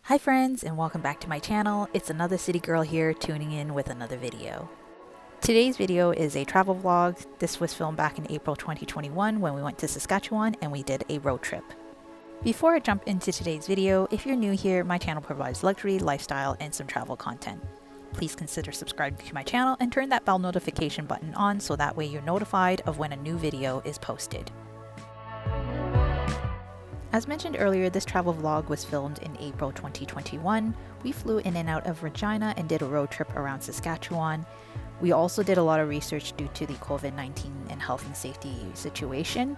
Hi friends, and welcome back to my channel. It's another city girl here tuning in with another video. Today's video is a travel vlog. This was filmed back in April 2021 when we went to Saskatchewan and we did a road trip. Before I jump into today's video, if you're new here, my channel provides luxury, lifestyle, and some travel content. Please consider subscribing to my channel and turn that bell notification button on so that way you're notified of when a new video is posted. As mentioned earlier, this travel vlog was filmed in April 2021. We flew in and out of Regina and did a road trip around Saskatchewan. We also did a lot of research due to the COVID-19 and health and safety situation.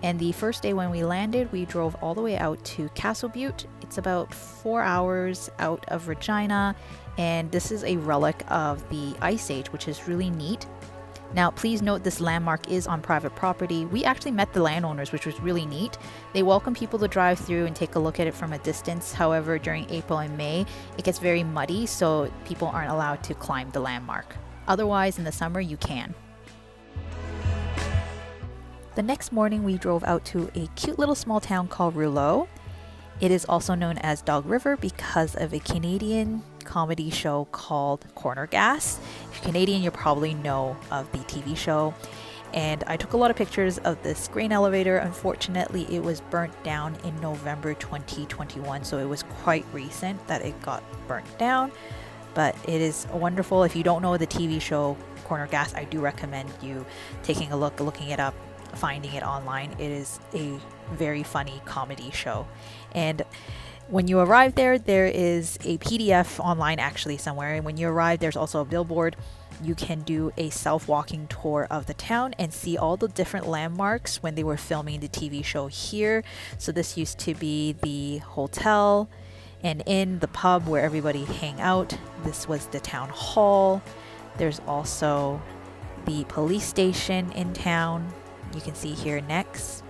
And the first day when we landed, we drove all the way out to Butte. It's about 4 hours out of Regina, and this is a relic of the Ice Age, which is really neat. Now, please note this landmark is on private property. We actually met the landowners, which was really neat. They welcome people to drive through and take a look at it from a distance. However, during April and May, it gets very muddy, so people aren't allowed to climb the landmark. Otherwise, in the summer, you can. The next morning, we drove out to a cute little small town called Rouleau. It is also known as Dog River because of a Canadian comedy show called Corner Gas. If you're Canadian, you probably know of the TV show. And I took a lot of pictures of this grain elevator. Unfortunately, it was burnt down in November 2021, so it was quite recent that it got burnt down. But it is wonderful. If you don't know the TV show Corner Gas, I do recommend you taking a look, looking it up, finding it online. It is a very funny comedy show. And when you arrive there, there is a PDF online actually somewhere. And when you arrive, there's also a billboard. You can do a self-walking tour of the town and see all the different landmarks when they were filming the TV show here. So this used to be the hotel and in the pub where everybody hang out. This was the town hall. There's also the police station in town. You can see here next.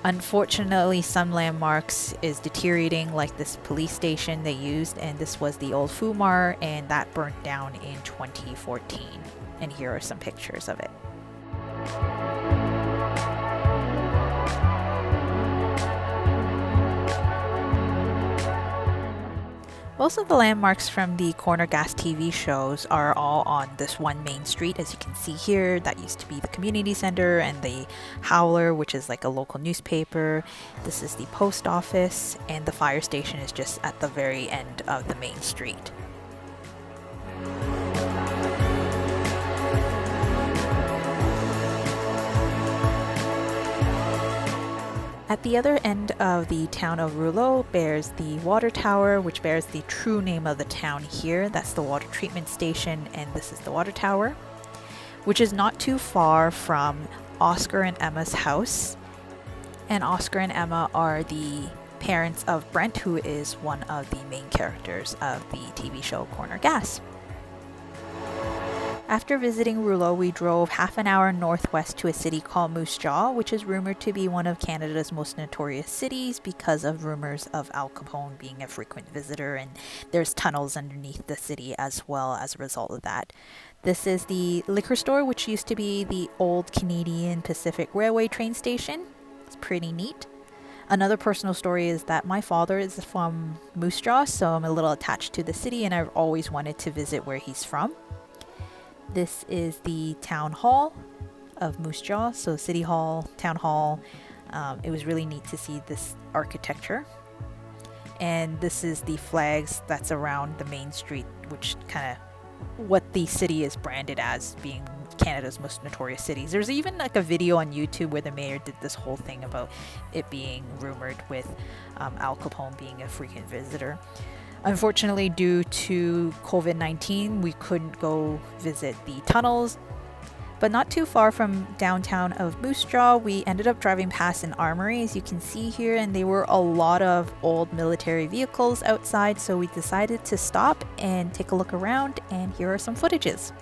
Unfortunately, some landmarks is deteriorating, like this police station they used, and this was the old Fumar, and that burnt down in 2014. And here are some pictures of it. Most of the landmarks from the Corner Gas TV shows are all on this one main street, as you can see here. That used to be the community center and the Howler, which is like a local newspaper. This is the post office, and the fire station is just at the very end of the main street. At the other end of the town of Rouleau bears the water tower, which bears the true name of the town here. That's the water treatment station, and this is the water tower, which is not too far from Oscar and Emma's house. And Oscar and Emma are the parents of Brent, who is one of the main characters of the TV show Corner Gas. After visiting Rouleau, we drove half an hour northwest to a city called Moose Jaw, which is rumored to be one of Canada's most notorious cities because of rumors of Al Capone being a frequent visitor, and there's tunnels underneath the city as well as a result of that. This is the liquor store, which used to be the old Canadian Pacific Railway train station. It's pretty neat. Another personal story is that my father is from Moose Jaw, so I'm a little attached to the city, and I've always wanted to visit where he's from. This is the town hall of Moose Jaw, so city hall, town hall. It was really neat to see this architecture. And this is the flags that's around the main street, which kind of what the city is branded as being Canada's most notorious cities. There's even like a video on YouTube where the mayor did this whole thing about it being rumored with Al Capone being a frequent visitor. Unfortunately, due to COVID-19, we couldn't go visit the tunnels, but not too far from downtown of Moose Jaw, we ended up driving past an armory, as you can see here, and there were a lot of old military vehicles outside, so we decided to stop and take a look around, and here are some footages.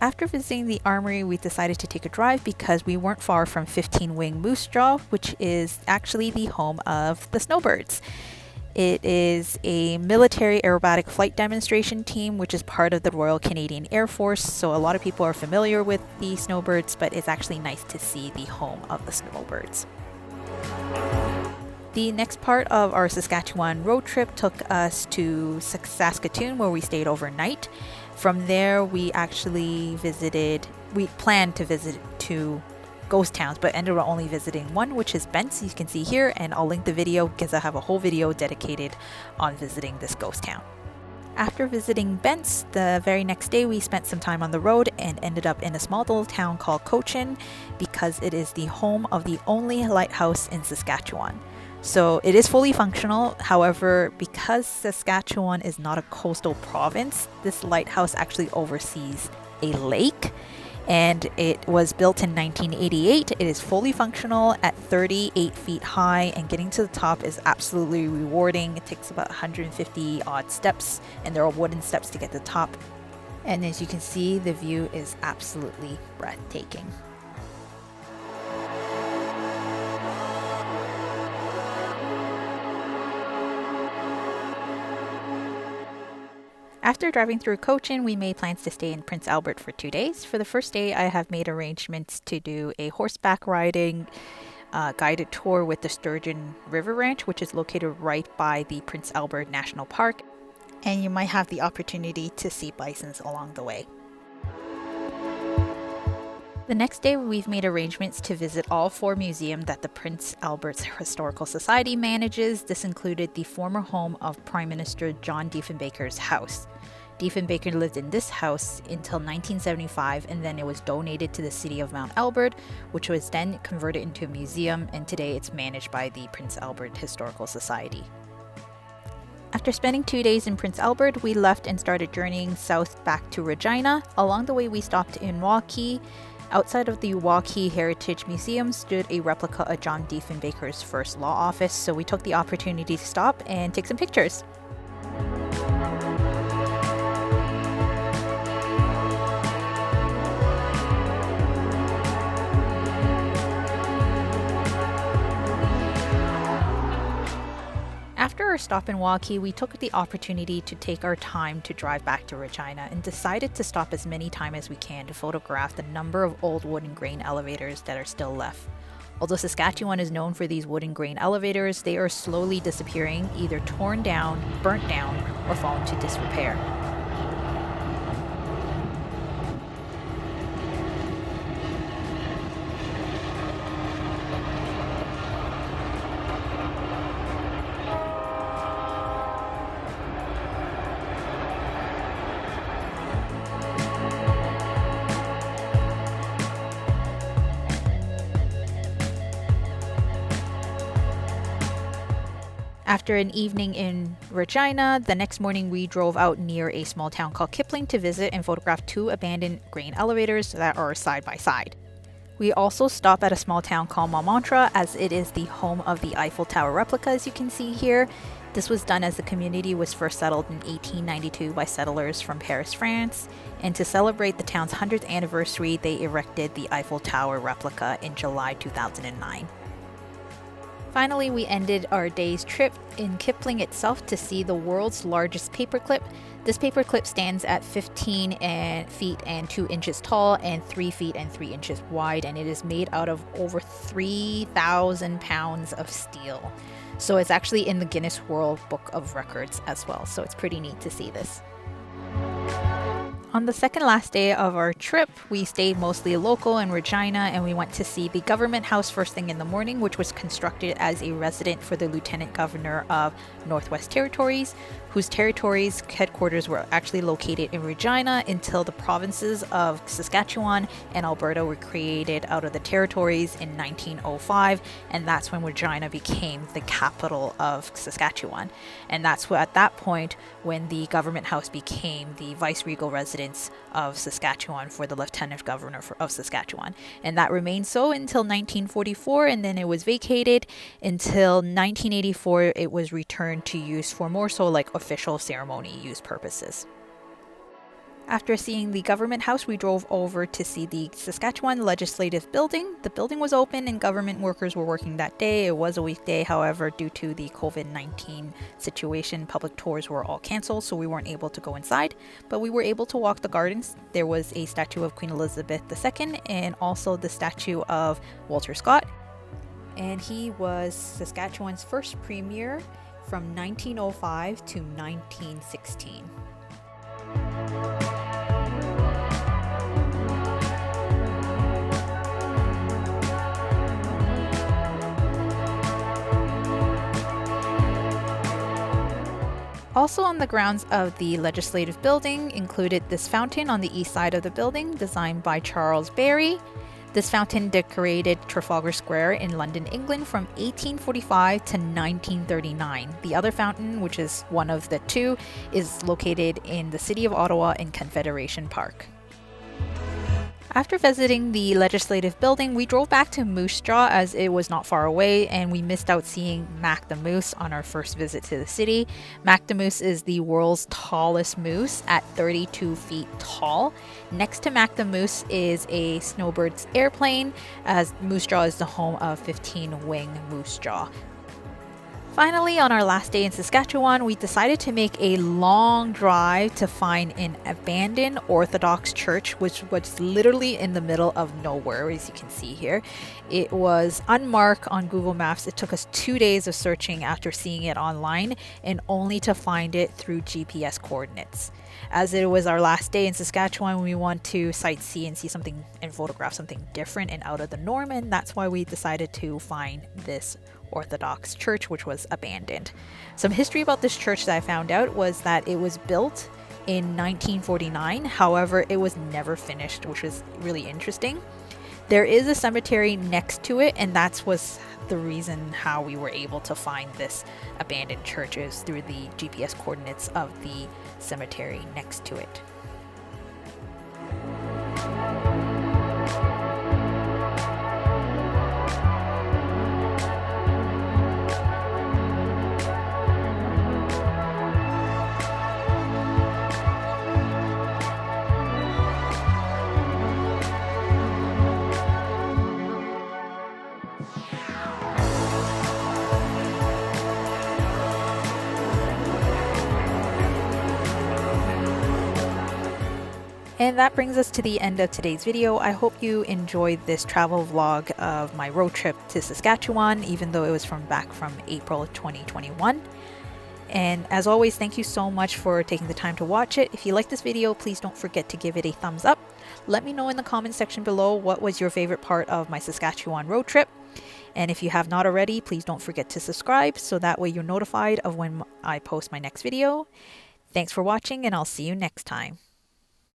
After visiting the armory, we decided to take a drive because we weren't far from 15 Wing Moose Jaw, which is actually the home of the snowbirds. It is a military aerobatic flight demonstration team, which is part of the Royal Canadian Air Force. So a lot of people are familiar with the snowbirds, but it's actually nice to see the home of the snowbirds. The next part of our Saskatchewan road trip took us to Saskatoon, where we stayed overnight. From there, we planned to visit two ghost towns, but ended up only visiting one, which is Bence, you can see here, and I'll link the video because I have a whole video dedicated on visiting this ghost town. After visiting Bence, the very next day we spent some time on the road and ended up in a small little town called Cochin because it is the home of the only lighthouse in Saskatchewan. So it is fully functional. However, because Saskatchewan is not a coastal province, this lighthouse actually oversees a lake, and it was built in 1988. It is fully functional at 38 feet high, and getting to the top is absolutely rewarding. It takes about 150 odd steps, and there are wooden steps to get to the top. And as you can see, the view is absolutely breathtaking. After driving through Cochin, we made plans to stay in Prince Albert for 2 days. For the first day, I have made arrangements to do a horseback riding guided tour with the Sturgeon River Ranch, which is located right by the Prince Albert National Park. And you might have the opportunity to see bisons along the way. The next day, we've made arrangements to visit all 4 museums that the Prince Albert's Historical Society manages. This included the former home of Prime Minister John Diefenbaker's house. Diefenbaker lived in this house until 1975, and then it was donated to the city of Mount Albert, which was then converted into a museum, and today it's managed by the Prince Albert Historical Society. After spending 2 days in Prince Albert, we left and started journeying south back to Regina. Along the way, we stopped in Waukee. Outside of the Waukee Heritage Museum stood a replica of John Diefenbaker's first law office, so we took the opportunity to stop and take some pictures. After our stop in Waukee, we took the opportunity to take our time to drive back to Regina and decided to stop as many times as we can to photograph the number of old wooden grain elevators that are still left. Although Saskatchewan is known for these wooden grain elevators, they are slowly disappearing, either torn down, burnt down, or fallen to disrepair. After an evening in Regina, the next morning we drove out near a small town called Kipling to visit and photograph 2 abandoned grain elevators that are side by side. We also stopped at a small town called Montmartre, as it is the home of the Eiffel Tower replica, as you can see here. This was done as the community was first settled in 1892 by settlers from Paris, France, and to celebrate the town's 100th anniversary, they erected the Eiffel Tower replica in July 2009. Finally, we ended our day's trip in Kipling itself to see the world's largest paperclip. This paperclip stands at 15 feet and 2 inches tall and 3 feet and 3 inches wide, and it is made out of over 3,000 pounds of steel. So it's actually in the Guinness World Book of Records as well, so it's pretty neat to see this. On the second last day of our trip, we stayed mostly local in Regina, and we went to see the government house first thing in the morning, which was constructed as a residence for the Lieutenant Governor of Northwest Territories, whose territories headquarters were actually located in Regina until the provinces of Saskatchewan and Alberta were created out of the territories in 1905, and that's when Regina became the capital of Saskatchewan. And that's at that point when the government house became the vice-regal residence of Saskatchewan for the Lieutenant Governor of Saskatchewan. And that remained so until 1944, and then it was vacated until 1984. It was returned to use for more so like official ceremony use purposes. After seeing the government house, we drove over to see the Saskatchewan Legislative Building. The building was open and government workers were working that day. It was a weekday, however, due to the COVID-19 situation, public tours were all cancelled, so we weren't able to go inside, but we were able to walk the gardens. There was a statue of Queen Elizabeth II and also the statue of Walter Scott. And he was Saskatchewan's first premier from 1905 to 1916. Also on the grounds of the Legislative Building included this fountain on the east side of the building, designed by Charles Barry. This fountain decorated Trafalgar Square in London, England from 1845 to 1939. The other fountain, which is one of the two, is located in the city of Ottawa in Confederation Park. After visiting the Legislative Building, we drove back to Moose Jaw as it was not far away, and we missed out seeing Mac the Moose on our first visit to the city. Mac the Moose is the world's tallest moose at 32 feet tall. Next to Mac the Moose is a snowbird's airplane, as Moose Jaw is the home of 15-wing Moose Jaw. Finally, on our last day in Saskatchewan, we decided to make a long drive to find an abandoned Orthodox church, which was literally in the middle of nowhere, as you can see here. It was unmarked on Google Maps. It took us 2 days of searching after seeing it online and only to find it through GPS coordinates. As it was our last day in Saskatchewan, we want to sightsee and see something and photograph something different and out of the norm, and that's why we decided to find this Orthodox church, which was abandoned. Some history about this church that I found out was that it was built in 1949. However, it was never finished, which was really interesting. There is a cemetery next to it, and that was the reason how we were able to find this abandoned church, is through the GPS coordinates of the cemetery next to it. And that brings us to the end of today's video. I hope you enjoyed this travel vlog of my road trip to Saskatchewan, even though it was back from April 2021. And as always, thank you so much for taking the time to watch it. If you like this video, please don't forget to give it a thumbs up. Let me know in the comment section below what was your favorite part of my Saskatchewan road trip. And if you have not already, please don't forget to subscribe so that way you're notified of when I post my next video. Thanks for watching, and I'll see you next time.